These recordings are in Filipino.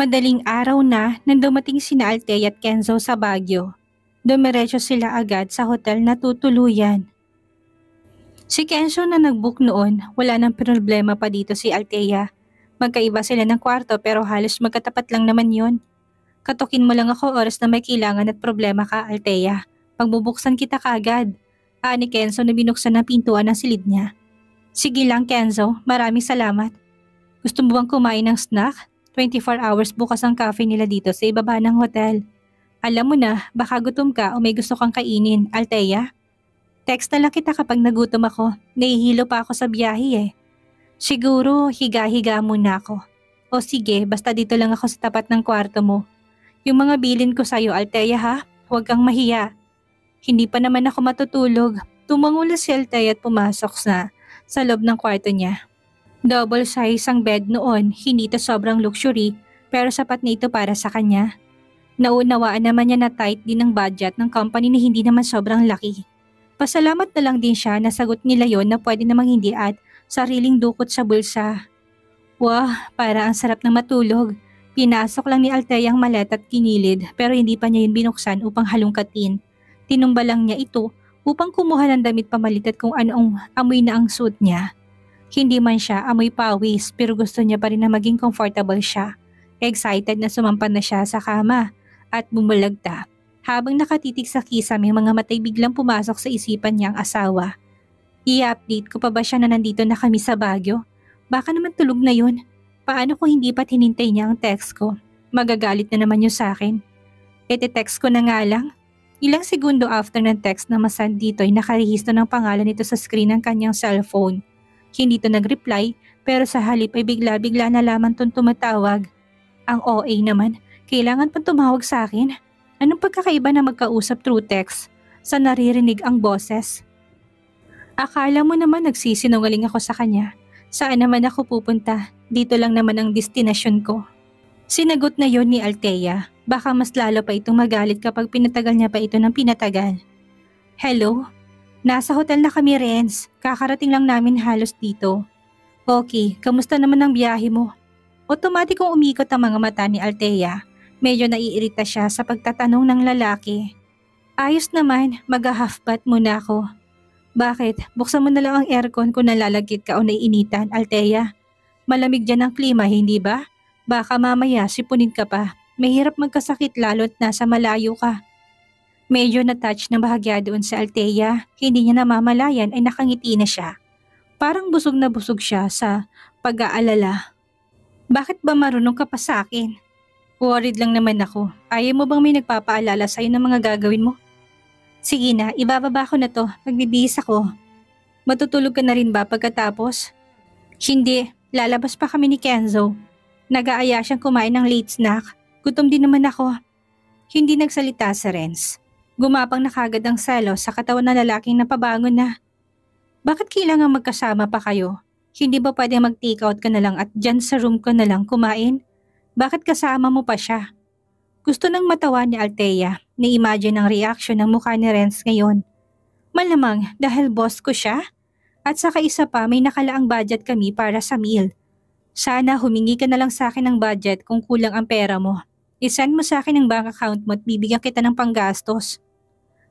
Madaling araw na nang dumating sina Althea at Kenzo sa Baguio. Dumiretso sila agad sa hotel na tutuluyan. Si Kenzo na nag-book noon, wala nang problema pa dito si Althea. Magkaiba sila ng kwarto pero halos magkatapat lang naman yon. Katukin mo lang ako oras na may kailangan at problema ka, Althea. Pagbubuksan kita kaagad. Ni Kenzo na binuksan ang pintuan ng silid niya. Sige lang Kenzo, maraming salamat. Gusto mo bang kumain ng snack? 24 hours bukas ang cafe nila dito sa ibaba ng hotel. Alam mo na, baka gutom ka o may gusto kang kainin, Althea. Text na lang kita kapag nagutom ako. Nahihilo pa ako sa biyahe eh. Siguro, higa-higa muna ako. O sige, basta dito lang ako sa tapat ng kwarto mo. Yung mga bilin ko sa'yo, Althea ha, huwag kang mahiya. Hindi pa naman ako matutulog. Tumangula si Althea at pumasok sa loob ng kwarto niya. Double size ang bed noon, hindi ito sobrang luxury pero sapat na ito para sa kanya. Naunawaan naman niya na tight din ang budget ng company na hindi naman sobrang laki. Pasalamat na lang din siya na sagot nila yon na pwede namang hindi at sariling dukot sa bulsa. Wah, para ang sarap na matulog. Pinasok lang ni Althea ang maleta at kinilid pero hindi pa niya yun binuksan upang halungkatin. Tinumba lang niya ito upang kumuha ng damit pamalit at kung anong amoy na ang suit niya. Hindi man siya amoy pawis pero gusto niya pa rin na maging comfortable siya. Excited na sumampan na siya sa kama at bumulagta. Habang nakatitig sa kisame, mga matay biglang pumasok sa isipan niya ang asawa. I-update ko pa ba siya na nandito na kami sa Baguio? Baka naman tulog na yun. Paano kung hindi pa't hinintay niya ang text ko? Magagalit na naman yun sa akin. Text ko na nga lang. Ilang segundo after ng text na masend dito ay nakarehistro ng pangalan nito sa screen ng kanyang cellphone. Hindi to nag-reply pero sa halip ay bigla-bigla na lamang tong tumatawag. Ang OA naman, kailangan pa tumawag sa akin. Anong pagkakaiba na magkausap through text sa naririnig ang boses? Akala mo naman nagsisinungaling ako sa kanya. Saan naman ako pupunta? Dito lang naman ang destinasyon ko. Sinagot na yon ni Althea. Baka mas lalo pa itong magalit kapag pinatagal niya pa ito ng pinatagal. Hello? Nasa hotel na kami, Renz. Kakarating lang namin halos dito. Okay, kamusta naman ang biyahe mo? Otomatikong umikot ang mga mata ni Althea. Medyo naiirita siya sa pagtatanong ng lalaki. Ayos naman, mag-half bath muna ako. Bakit? Buksan mo na lang ang aircon kung nalalagkit ka o naiinitan, Althea. Malamig dyan ang klima, hindi ba? Baka mamaya sipunin ka pa. Mahirap magkasakit lalo't nasa malayo ka. Medyo na-touch na bahagya doon sa Althea, hindi niya namamalayan ay nakangiti na siya. Parang busog na busog siya sa pag-aalala. Bakit ba marunong ka pa sa akin? Worried lang naman ako. Ayaw mo bang may nagpapaalala sa'yo ng mga gagawin mo? Sige na, ibababa ko na to. Magbibihis ako. Matutulog ka na rin ba pagkatapos? Hindi, lalabas pa kami ni Kenzo. Nag-aaya siyang kumain ng late snack. Gutom din naman ako. Hindi nagsalita si Renz. Gumapang na kagad ang selos sa katawan ng lalaking napabangon na. Bakit kailangan magkasama pa kayo? Hindi ba pwede mag-take out ka na lang at dyan sa room ko na lang kumain? Bakit kasama mo pa siya? Gusto nang matawa ni Althea. Na-imagine ang reaction ng mukha ni Renz ngayon. Malamang dahil boss ko siya? At saka isa pa may nakalaang budget kami para sa meal. Sana humingi ka na lang sa akin ng budget kung kulang ang pera mo. I-send mo sa akin ang bank account mo at bibigyan kita ng panggastos.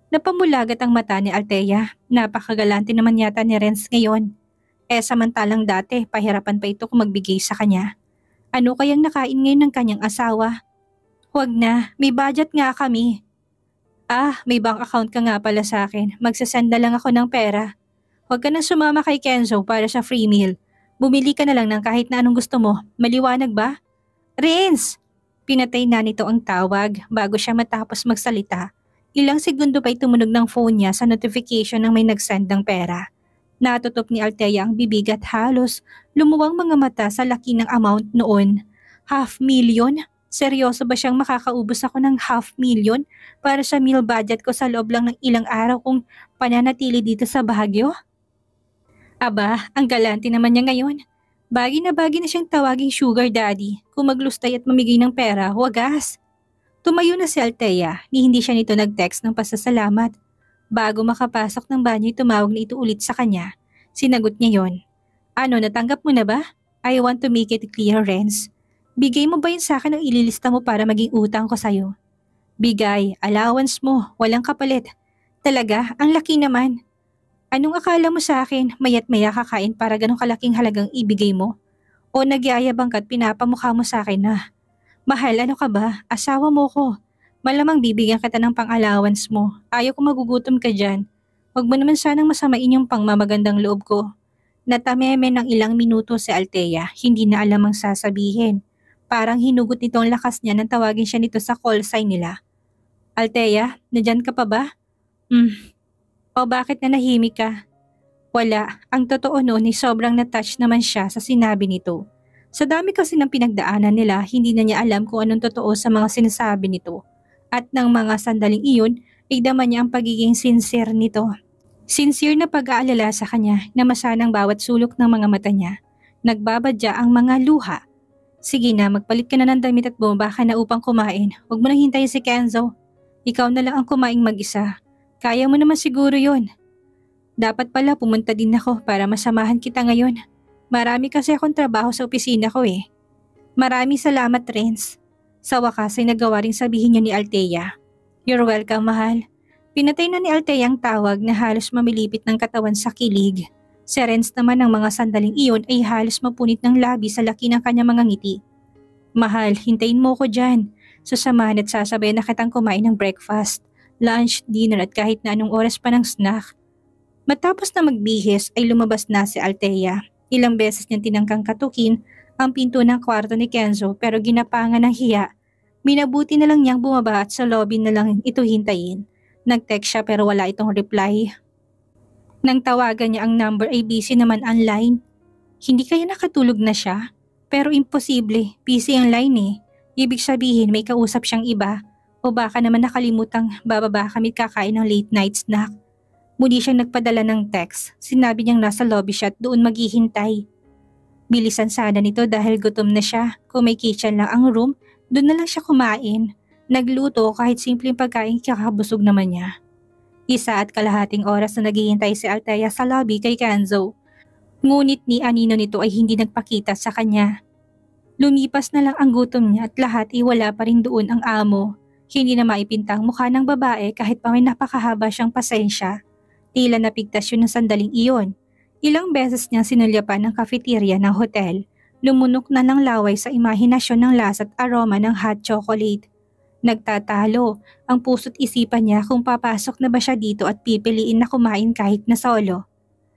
Napamulagat ang mata ni Althea. Napakagalante naman yata ni Renz ngayon. Samantalang dati, pahirapan pa ito kung magbigay sa kanya. Ano kayang nakain ngayon ng kanyang asawa? Huwag na, may budget nga kami. May bank account ka nga pala sa akin. Magsasend na lang ako ng pera. Huwag ka na sumama kay Kenzo para sa free meal. Bumili ka na lang ng kahit na anong gusto mo. Maliwanag ba? Renz! Pinatay na nito ang tawag bago siya matapos magsalita. Ilang segundo pa tumunog ng phone niya sa notification ng may nag-send ng pera. Natutop ni Althea ang bibig at halos lumuwang mga mata sa laki ng amount noon. 500,000? Seryoso ba siyang makakaubos ako ng 500,000 para sa meal budget ko sa loob lang ng ilang araw kung pananatili dito sa Baguio? Aba, ang galante naman niya ngayon. Bagay na siyang tawaging sugar daddy kung maglustay at mamigay ng pera, wagas. Tumayo na si Althea ni hindi siya nito nag-text ng pasasalamat. Bago makapasok ng banyo tumawag na ito ulit sa kanya. Sinagot niya yon. Ano, natanggap mo na ba? I want to make it clear, Renz. Bigay mo ba yun sa akin o ililista mo para maging utang ko sa'yo? Bigay, allowance mo, walang kapalit. Talaga, ang laki naman. Anong akala mo sa akin, maya't maya kakain para ganong kalaking halagang ibigay mo? O nagyayabang ka't pinapamukha mo sa akin na, mahal, ano ka ba? Asawa mo ko. Malamang bibigyan kita ng pang-allowance mo. Ayaw ko magugutom ka dyan. Huwag mo naman sanang masamain yung pangmamagandang loob ko. Natameme ng ilang minuto si Althea, hindi na alam ang sasabihin. Parang hinugot nito ang lakas niya nang tawagin siya nito sa call sign nila. Althea, nandyan ka pa ba? O bakit nanahimik ka? Wala, ang totoo noon ay sobrang na-touch naman siya sa sinabi nito. Sa dami kasi ng pinagdaanan nila, hindi na niya alam kung anong totoo sa mga sinasabi nito. At ng mga sandaling iyon, igdaman niya ang pagiging sincere nito. Sincere na pag-aalala sa kanya na masanang bawat sulok ng mga mata niya. Nagbabadya ang mga luha. Sige na, magpalit ka na ng damit at bumaba ka na upang kumain. Huwag mo nang hintayin si Kenzo. Ikaw na lang ang kumaing mag-isa. Kaya mo naman siguro yon. Dapat pala pumunta din ako para masamahan kita ngayon. Marami kasi akong trabaho sa opisina ko eh. Maraming salamat, Renz. Sa wakas ay nagawa ring sabihin niya ni Althea. You're welcome, mahal. Pinatay na ni Althea ang tawag na halos mamilipit ng katawan sa kilig. Si Renz naman ng mga sandaling iyon ay halos mapunit ng labi sa laki ng kanyang mga ngiti. Mahal, hintayin mo ko dyan. Sasamahan at sasabay na kitang kumain ng breakfast, lunch, dinner at kahit na anong oras pa ng snack. Matapos na magbihis ay lumabas na si Althea. Ilang beses niyang tinangkang katukin ang pinto ng kwarto ni Kenzo pero ginapangan ng hiya. Minabuti na lang niyang bumaba at sa lobby na lang ito hintayin. Nag-text siya pero wala itong reply. Nang tawagan niya ang number ay busy naman ang line. Hindi kaya nakatulog na siya? Pero imposible, busy ang line eh. Ibig sabihin may kausap siyang iba o baka naman nakalimutang bababa kami kakain ng late night snack. Muli siyang nagpadala ng text. Sinabi niyang nasa lobby siya at doon maghihintay. Bilisan sana nito dahil gutom na siya. Kung may kitchen lang ang room, doon na lang siya kumain. Nagluto kahit simpleng pagkain kakabusog naman niya. 1.5 oras na naghihintay si Althea sa lobby kay Kenzo. Ngunit ni anino nito ay hindi nagpakita sa kanya. Lumipas na lang ang gutom niya at lahat ay wala pa rin doon ang amo. Hindi na maipintang mukha ng babae kahit pa may napakahaba siyang pasensya. Tila napigtas yun ng sandaling iyon. Ilang beses niyang sinulyapan ng cafeteria ng hotel. Lumunok na ng laway sa imahinasyon ng lasa at aroma ng hot chocolate. Nagtatalo ang puso't isipan niya kung papasok na ba siya dito at pipiliin na kumain kahit na solo.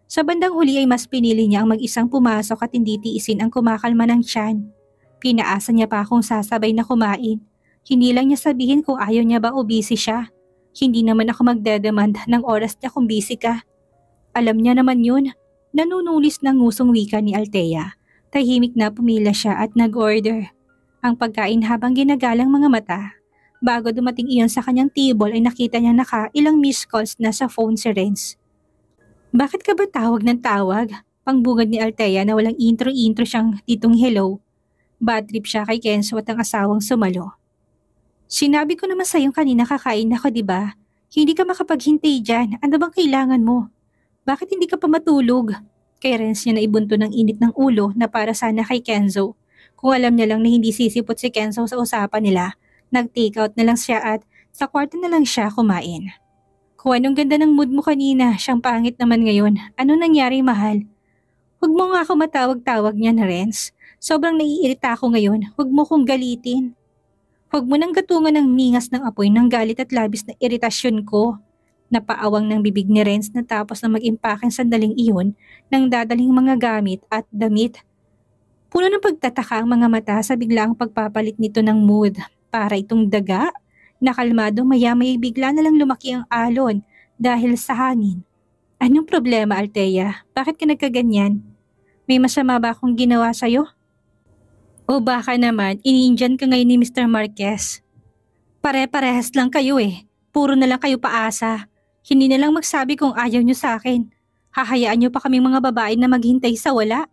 Sa bandang huli ay mas pinili niya ang mag-isang pumasok at hindi tiisin ang kumakalma ng tiyan. Pinaasa niya pa akong sasabay na kumain. Hindi lang niya sabihin kung ayaw niya ba o busy siya. Hindi naman ako magdedemand ng oras niya kung busy ka. Alam niya naman yun. Nanunulis ng ngusong wika ni Althea. Tahimik na pumila siya at nag-order. Ang pagkain habang ginagalang mga mata. Bago dumating iyon sa kanyang table ay nakita niya ilang missed calls na sa phone si Renz. Bakit ka ba tawag ng tawag? Pangbungad ni Althea na walang intro-intro siyang titong hello. Bad trip siya kay Kenzo at ang asawang sumalo. Sinabi ko naman sa'yo kanina kakain ako, diba? Hindi ka makapaghintay dyan. Ano bang kailangan mo? Bakit hindi ka pa matulog? Kay Renz niya na ibunto ng init ng ulo na para sana kay Kenzo. Kung alam niya lang na hindi sisipot si Kenzo sa usapan nila, nag-take out na lang siya at sa kwarto na lang siya kumain. Kung anong ganda ng mood mo kanina, siyang pangit naman ngayon. Ano nangyari, mahal? Huwag mo nga ako matawag-tawag niyan, Renz. Sobrang naiirita ako ngayon. Huwag mo kong galitin. Huwag mo nang gatungan ng ningas ng apoy ng galit at labis na iritasyon ko. Napaawang ng bibig ni Renz na tapos na mag-impake sandaling iyon ng dadaling mga gamit at damit. Puno ng pagtataka ang mga mata sa biglaang pagpapalit nito ng mood. Para itong daga, nakalmado maya-maya bigla na lang lumaki ang alon dahil sa hangin. Anong problema, Althea? Bakit ka nagkaganyan? May masama ba akong ginawa sa'yo? O baka naman, iniindyan ka ngayon ni Mr. Marquez. Pare-parehas lang kayo eh. Puro na lang kayo paasa. Hindi na lang magsabi kung ayaw nyo sa akin. Hahayaan nyo pa kaming mga babae na maghintay sa wala.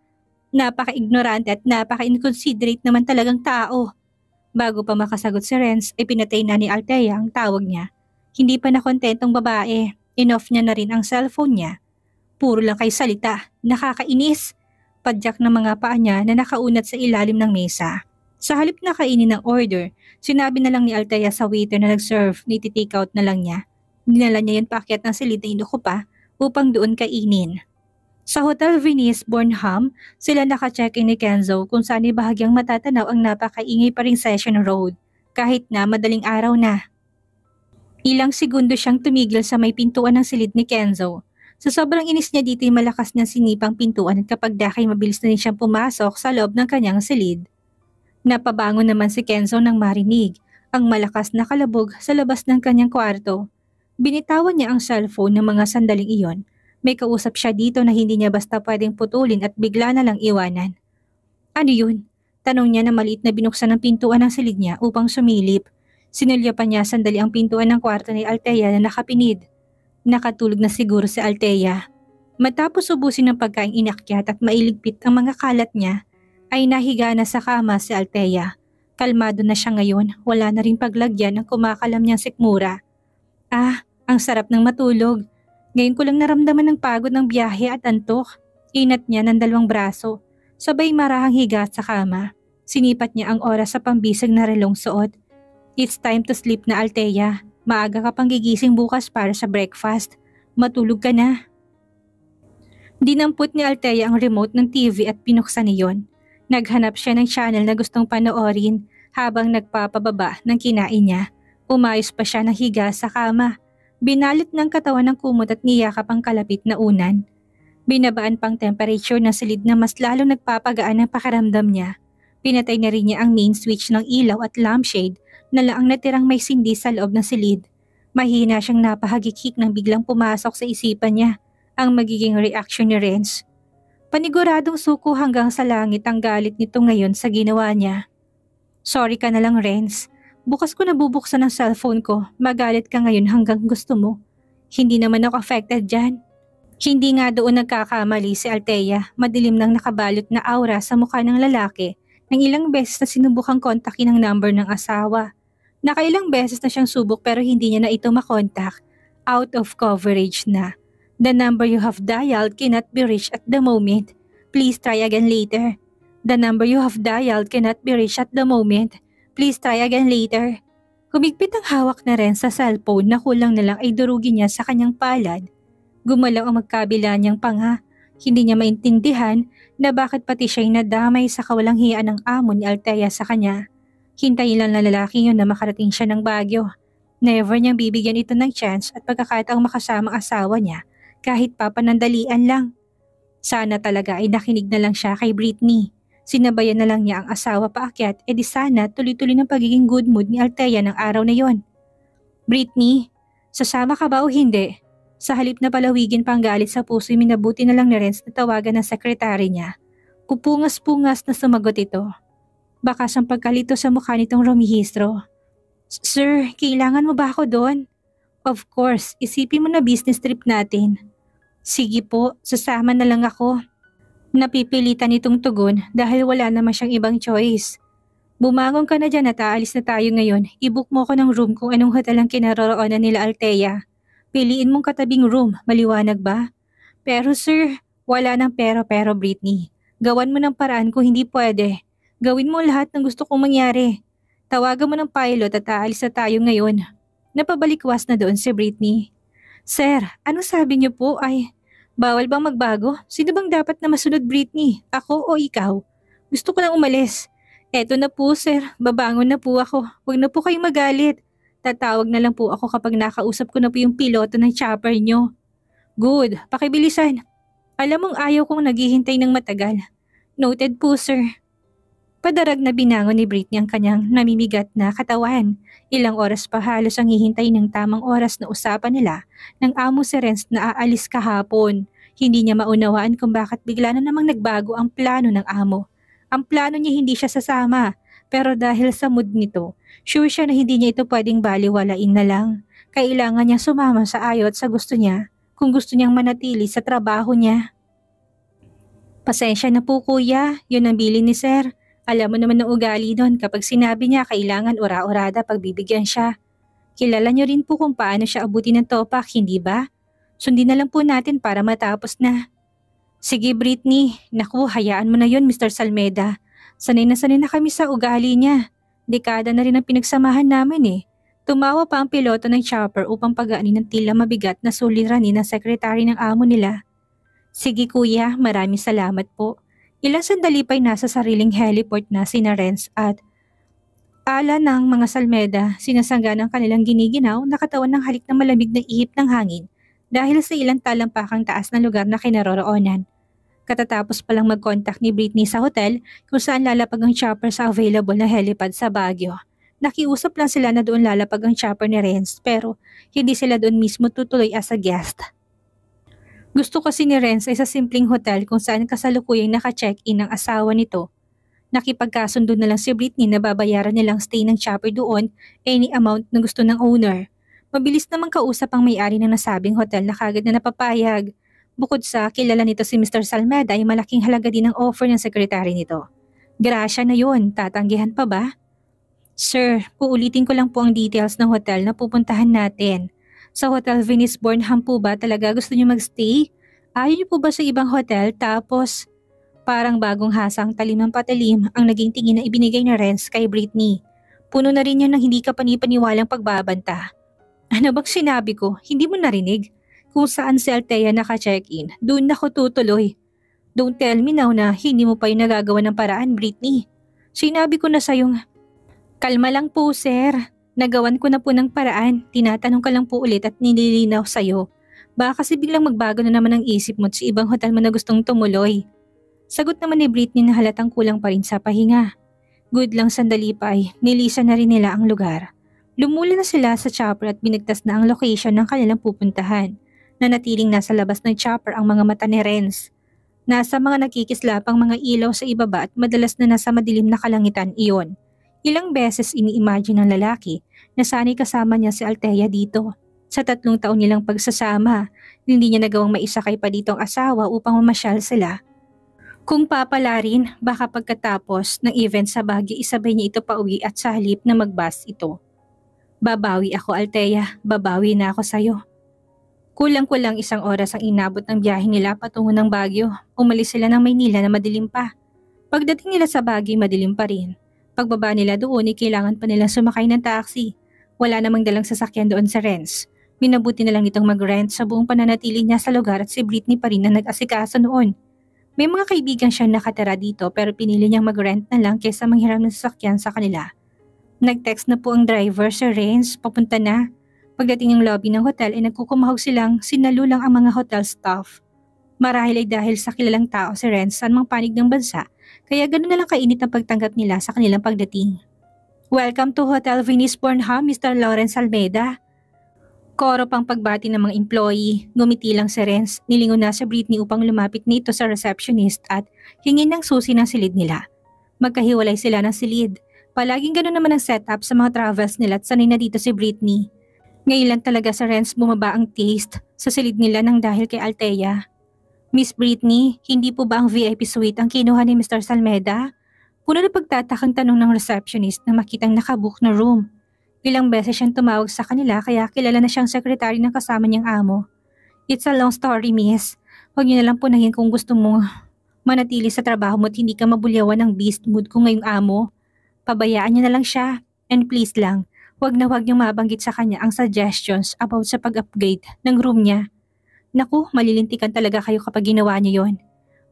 Napaka-ignorante at napaka-inconsiderate naman talagang tao. Bago pa makasagot si Renz, ay pinatay na ni Althea ang tawag niya. Hindi pa nakontentong babae. In-off niya na rin ang cellphone niya. Puro lang kay salita. Nakakainis. Padyak ng mga paa niya na nakaunat sa ilalim ng mesa. Sa halip na kainin ng order, sinabi na lang ni Althea sa waiter na nag-serve na iti-take out na lang niya. Dinala niya yun paakyat ng silid na inuko pa upang doon kainin. Sa Hotel Venice Bornham, sila naka-check-in ni Kenzo kung saan ay bahagyang matatanaw ang napakaingay pa ring Session Road kahit na madaling araw na. Ilang segundo siyang tumigil sa may pintuan ng silid ni Kenzo. Sa sobrang inis niya dito ay malakas niyang sinipang pintuan at kapag dakay mabilis na rin siyang pumasok sa loob ng kanyang silid. Napabangon naman si Kenzo nang marinig ang malakas na kalabog sa labas ng kanyang kwarto. Binitawan niya ang cellphone ng mga sandaling iyon. May kausap siya dito na hindi niya basta pwedeng putulin at bigla na lang iwanan. Ano yun? Tanong niya na maliit na binuksan ng pintuan ng silid niya upang sumilip. Sinulyapan niya sandali ang pintuan ng kwarto ni Althea na nakapinid. Nakatulog na siguro si Althea. Matapos ubusin ng pagkaing inakyat at mailigpit ang mga kalat niya, ay nahiga na sa kama si Althea. Kalmado na siya ngayon, wala na rin paglagyan ng kumakalam niyang sikmura. Ang sarap ng matulog. Ngayon ko lang naramdaman ng pagod ng biyahe at antok. Inat niya ng dalawang braso, sabay marahang higa sa kama. Sinipat niya ang oras sa pambisag na relong suot. It's time to sleep na Althea. Maaga ka pang gigising bukas para sa breakfast. Matulog ka na. Dinampot ni Althea ang remote ng TV at pinuksan niyon. Naghanap siya ng channel na gustong panoorin habang nagpapababa ng kinain niya. Umayos pa siya ng higa sa kama. Binalit ng katawan ng kumot at niyakap ang kalapit na unan. Binabaan pang temperature ng silid na mas lalo nagpapagaan ang pakiramdam niya. Pinatay na rin niya ang main switch ng ilaw at lampshade na laang natirang may sindi sa loob ng silid. Mahina siyang napahagikik nang biglang pumasok sa isipan niya ang magiging reaction ni Renz. Paniguradong suko hanggang sa langit ang galit nito ngayon sa ginawa niya. Sorry ka na lang, Renz. Bukas ko nabubuksan ang cellphone ko. Magalit ka ngayon hanggang gusto mo. Hindi naman ako affected dyan. Hindi nga doon nagkakamali si Althea. Madilim nang nakabalot na aura sa mukha ng lalaki nang ilang beses na sinubukang kontakin ang number ng asawa. Nakailang beses na siyang subok pero hindi niya na ito makontak. Out of coverage na. The number you have dialed cannot be reached at the moment. Please try again later. The number you have dialed cannot be reached at the moment. Please try again later. Humigpit ang hawak na rin sa cellphone na kulang na lang ay durugin niya sa kanyang palad. Gumalaw ang magkabila niyang panga. Hindi niya maintindihan na bakit pati siya'y nadamay sa kawalang hiya ng amo ni Althea sa kanya. Hintayin lang na lalaki yun na makarating siya ng Baguio. Never niyang bibigyan ito ng chance at pagkakataong makasama ang asawa niya. Kahit papanandalian lang. Sana talaga ay nakinig na lang siya kay Britney. Sinabayan na lang niya ang asawa paakyat di sana tuloy-tuloy ng pagiging good mood ni Althea ng araw na yon. Britney, sasama ka ba o hindi? Sa halip na palawigin pang galit sa puso, minabuti na lang ni Renz na tawagan ng sekretary niya. Pupungas-pungas na sumagot ito. Bakas ang pagkalito sa mukha nitong rumihistro. Sir, kailangan mo ba ako doon? Of course, isipin mo na business trip natin. Sige po, sasama na lang ako. Napipilitan itong tugon dahil wala naman siyang ibang choice. Bumangon ka na dyan at aalis na tayo ngayon. I-book mo ko ng room kung anong hotel ang kinaroroonan nila Althea. Piliin mong katabing room, maliwanag ba? Pero sir, wala nang pero Britney. Gawan mo ng paraan kung hindi pwede. Gawin mo lahat ng gusto kong mangyari. Tawagan mo ng pilot at aalis na tayo ngayon. Napabalikwas na doon si Britney. Sir, ano sabi niyo po ay, bawal bang magbago? Sino bang dapat na masunod Britney? Ako o ikaw? Gusto ko nang umalis. Eto na po sir, babangon na po ako. Huwag na po kayong magalit. Tatawag na lang po ako kapag nakausap ko na po yung piloto ng chopper niyo. Good, pakibilisan. Alam mong ayaw kong naghihintay ng matagal. Noted po sir. Padarag na binangon ni Britney ang kanyang namimigat na katawan. Ilang oras pa halos ang hihintay ng tamang oras na usapan nila ng amo si Renz na aalis kahapon. Hindi niya maunawaan kung bakit bigla na namang nagbago ang plano ng amo. Ang plano niya hindi siya sasama, pero dahil sa mood nito, sure siya na hindi niya ito pwedeng baliwalain na lang. Kailangan niya sumama sa ayot sa gusto niya kung gusto niyang manatili sa trabaho niya. Pasensya na po kuya, yun ang bilin ni sir. Alam mo naman ang ugali nun kapag sinabi niya kailangan ura-urada pagbibigyan siya. Kilala niyo rin po kung paano siya abutin ng topak, hindi ba? Sundin na lang po natin para matapos na. Sige Britney, naku hayaan mo na yun Mr. Salmeda. Sanay na kami sa ugali niya. Dekada na rin ang pinagsamahan namin eh. Tumawa pa ang piloto ng chopper upang pagaanin ng tila mabigat na suliranin ng sekretary ng amo nila. Sige kuya, maraming salamat po. Ilang sandali pa'y nasa sariling heliport na sina Renz at ala ng mga salmeda, sinasangga ng kanilang giniginaw na katawan ng halik na malamig na ihip ng hangin dahil sa ilang talampakang taas na lugar na kinaroroonan. Katatapos palang mag-contact ni Britney sa hotel kung saan lalapag ang chopper sa available na helipad sa Baguio. Nakiusap lang sila na doon lalapag ang chopper ni Renz pero hindi sila doon mismo tutuloy as a guest. Gusto kasi ni Renz ay sa simpleng hotel kung saan kasalukuyang naka-check-in ang asawa nito. Nakipagkasundo na lang si Britney na babayaran nilang stay ng chopper doon any amount na gusto ng owner. Mabilis namang kausap ang may-ari ng nasabing hotel na kagad na napapayag. Bukod sa kilala nito si Mr. Salmeda ay malaking halaga din ang offer ng sekretary nito. Grasya na yun, tatanggihan pa ba? Sir, uulitin ko lang po ang details ng hotel na pupuntahan natin. Sa Hotel Venice Bornham po ba talaga gusto niyo magstay? Ayaw niyo po ba sa ibang hotel tapos parang bagong hasang talim ng patalim ang naging tingin na ibinigay ni Renz kay Britney. Puno na rin yan ng hindi ka panipaniwalang pagbabanta. Ano bang sinabi ko? Hindi mo narinig? Kung saan si Althea naka-check-in, doon ako tutuloy. Don't tell me now na hindi mo pa yung nagagawa ng paraan, Britney. Sinabi ko na sa'yong, kalma lang po sir. Nagawan ko na po ng paraan. Tinatanong ka lang po ulit at nililinaw sa'yo. Baka kasi biglang magbago na naman ang isip mo sa ibang hotel mo na gustong tumuloy. Sagot naman ni Britney na halatang kulang pa rin sa pahinga. Good lang sandali pa ay nilisan na rin nila ang lugar. Lumula na sila sa chopper at binigtas na ang location ng kanilang pupuntahan. Nanatiling nasa labas ng chopper ang mga mata ni Renz. Nasa mga nakikislapang mga ilaw sa ibaba at madalas na nasa madilim na kalangitan iyon. Ilang beses ini-imagine ng lalaki na sana'y kasama niya si Althea dito. Sa 3 taon nilang pagsasama, hindi niya nagawang maisakay pa dito ang asawa upang mamasyal sila. Kung papala rin, baka pagkatapos ng event sa Baguio isabay niya ito pauwi at sa halip na magbus ito. Babawi ako Althea, babawi na ako sa'yo. Kulang-kulang 1 oras ang inabot ng biyahe nila patungo ng Baguio. Umalis sila ng Maynila na madilim pa. Pagdating nila sa Baguio madilim pa rin. Pagbaba nila doon kailangan pa nila sumakay ng taxi. Wala namang dalang sasakyan doon sa Renz. Minabuti na lang nitong mag-rent sa buong pananatili niya sa lugar at si Britney pa rin na nag-asikaso noon. May mga kaibigan siyang nakatira dito pero pinili niyang mag-rent na lang kaysa manghiram ng sasakyan sa kanila. Nag-text na po ang driver sa Renz, papunta na. Pagdating ng lobby ng hotel ay nagkukumahog silang sinalulang ang mga hotel staff. Marahil ay dahil sa kilalang tao si Renz sa mang panig ng bansa, kaya ganoon na lang kainit ang pagtanggap nila sa kanilang pagdating. Welcome to Hotel Venice Bornham, Mr. Lawrence Almeida. Koro pang pagbati ng mga employee, ngumiti lang si Renz, nilingon na sa Britney upang lumapit nito sa receptionist at hingin ng susi ng silid nila. Magkahiwalay sila ng silid. Palaging ganoon naman ang setup sa mga travels nila at sanay na dito si Britney. Ngayon lang talaga sa Renz bumaba ang taste sa silid nila nang dahil kay Althea. Miss Britney, hindi po ba ang VIP suite ang kinuha ni Mr. Salmeda? Puno na pagtatakang tanong ng receptionist na makitang nakabook na room. Ilang beses siyang tumawag sa kanila kaya kilala na siyang sekretary ng kasama niyang amo. It's a long story, miss. Huwag niyo na lang punahin kung gusto mong manatili sa trabaho mo at hindi ka mabulyawan ng beast mood ko ngayong amo. Pabayaan niyo na lang siya. And please lang, huwag niyong mabanggit sa kanya ang suggestions about sa pag-upgrade ng room niya. Naku, malilintikan talaga kayo kapag ginawa niyo yon.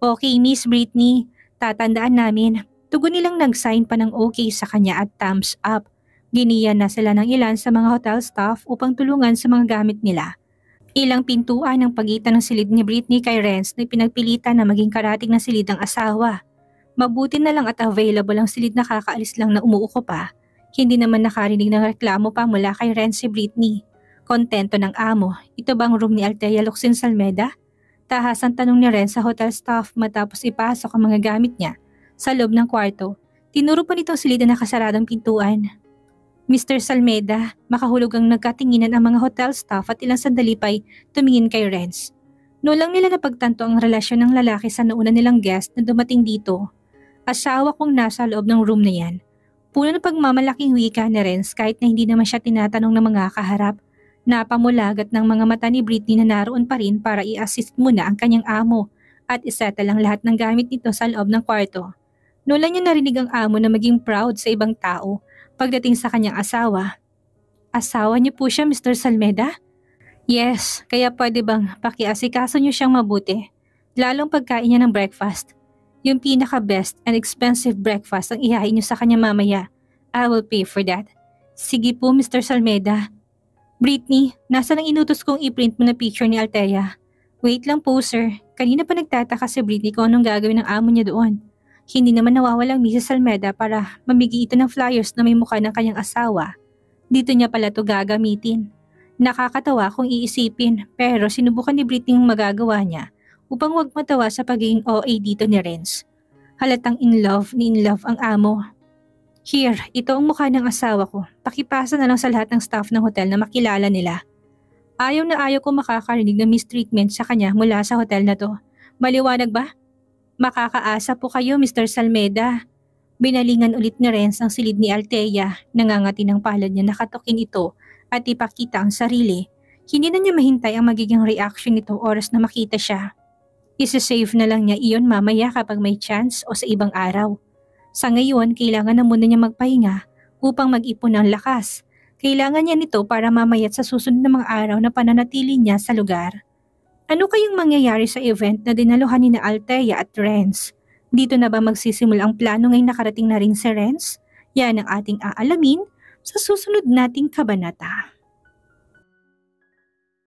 Okay, Miss Britney, tatandaan namin. Tugon nilang nag-sign pa ng okay sa kanya at thumbs up. Giniyan na sila ng ilan sa mga hotel staff upang tulungan sa mga gamit nila. Ilang pintuan ang pagitan ng silid ni Britney kay Renz na pinagpilitan na maging karating na silid ang asawa. Mabuti na lang at available ang silid na kakaalis lang na umuuko pa. Hindi naman nakarinig ng reklamo pa mula kay Renz si Britney. Kontento ng amo, ito bang room ni Althea Locsin Salmeda? Tahasang tanong ni Renz sa hotel staff matapos ipasok ang mga gamit niya sa loob ng kwarto. Tinuro pa nitong silid na nakasaradong pintuan. Mr. Salmeda, makahulog ang nagkatinginan ang mga hotel staff at ilang sandali pa'y tumingin kay Renz. Noon lang nila napagtanto ang relasyon ng lalaki sa nauna nilang guest na dumating dito. Asawa kong nasa loob ng room na yan. Puno ng pagmamalaking wika ni Renz kahit na hindi naman siya tinatanong ng mga kaharap. Napamulagat ng mga mata ni Britney na naroon pa rin para i-assist muna ang kanyang amo at isettle ang lahat ng gamit nito sa loob ng kwarto. Noon lang niya narinig ang amo na maging proud sa ibang tao pagdating sa kanyang asawa. Asawa niyo po siya, Mr. Salmeda? Yes, kaya pwede bang pakiasikaso niyo siyang mabuti? Lalong pagkain niya ng breakfast. Yung pinaka-best and expensive breakfast ang ihain niyo sa kanya mamaya. I will pay for that. Sige po, Mr. Salmeda. Britney, nasa nang inutos kong i-print mo na picture ni Althea? Wait lang po, sir. Kanina pa nagtataka si Britney kung anong gagawin ng amo niya doon. Hindi naman nawawalang Mrs. Salmeda para mamigay ito ng flyers na may mukha ng kanyang asawa. Dito niya pala ito gagamitin. Nakakatawa kung iisipin pero sinubukan ni Britney ang magagawa niya upang wag matawa sa pagiging OA dito ni Renz. Halatang in love ang amo. Here, ito ang mukha ng asawa ko. Pakipasa na lang sa lahat ng staff ng hotel na makilala nila. Ayaw na ayaw ko makakarinig ng mistreatment sa kanya mula sa hotel na to. Maliwanag ba? Makakaasa po kayo, Mr. Salmeda. Binalingan ulit ni Renz ang silid ni Althea. Nangangati ng palad niya nakatukin ito at ipakita ang sarili. Hindi na niya mahintay ang magiging reaction nito oras na makita siya. Isa-save na lang niya iyon mamaya kapag may chance o sa ibang araw. Sa ngayon, kailangan na muna niya magpahinga upang mag-ipon ng lakas. Kailangan niya nito para mamaya sa susunod na mga araw na pananatili niya sa lugar. Ano kayang mangyayari sa event na dinaluhan ni na Althea at Renz? Dito na ba magsisimula ang plano ngayong nakarating na rin si Renz? Yan ang ating aalamin sa susunod nating kabanata.